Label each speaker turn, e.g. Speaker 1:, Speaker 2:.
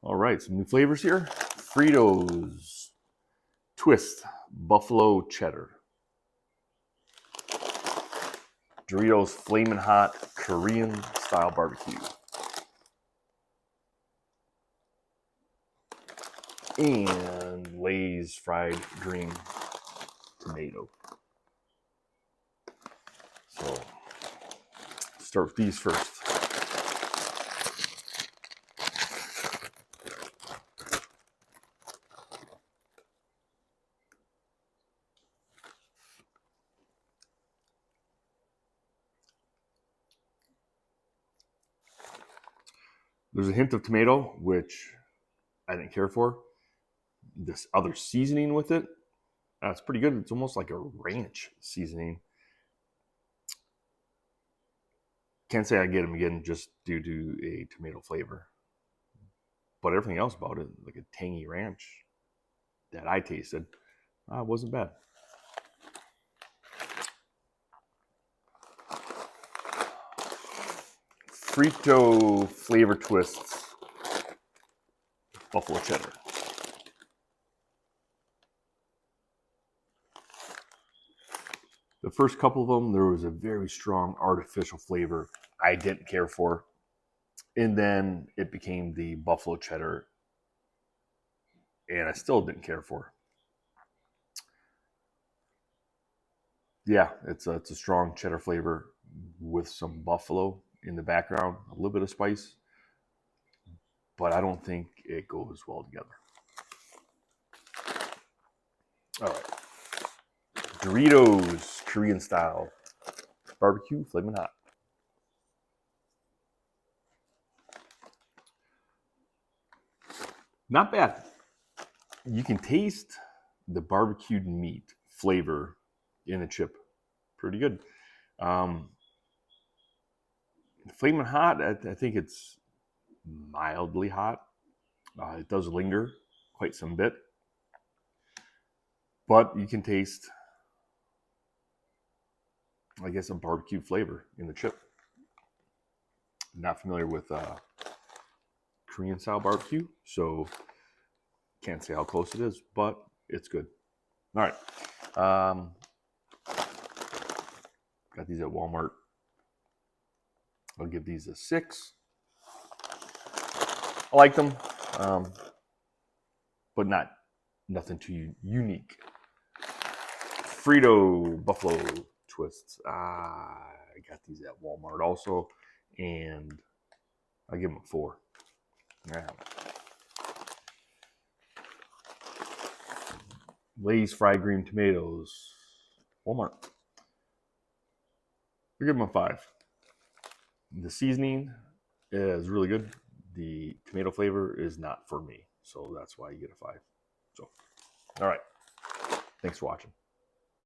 Speaker 1: All right, some new flavors here. Fritos Twist Buffalo Cheddar. Doritos Flamin' Hot Korean Style Barbecue. And Lay's Fried Green Tomato. So, start with these first. There's a hint of tomato, which I didn't care for. This other seasoning with it, that's pretty good. It's almost like a ranch seasoning. Can't say I get them again just due to a tomato flavor. But everything else about it, like a tangy ranch that I tasted, wasn't bad. Frito flavor twists, buffalo cheddar. The first couple of them, there was a very strong artificial flavor I didn't care for. And then it became the buffalo cheddar, and I still didn't care for. Yeah, it's a strong cheddar flavor with some buffalo in the background, a little bit of spice, but I don't think it goes well together. All right. Doritos Korean Style Barbecue Flamin' Hot. Not bad. You can taste the barbecued meat flavor in the chip. Pretty good. Flamin' Hot, I think it's mildly hot. It does linger quite some bit. But you can taste, I guess, a barbecue flavor in the chip. Not familiar with Korean style barbecue, so can't say how close it is, but it's good. All right. Got these at Walmart. I'll give these a 6. I like them, but nothing too unique. Frito Buffalo Twists. I got these at Walmart also, and I give them a 4. Yeah. Lay's fried green tomatoes. Walmart. I give them a 5. The seasoning is really good. The tomato flavor is not for me, so that's why you get a 5. So, all right. Thanks for watching.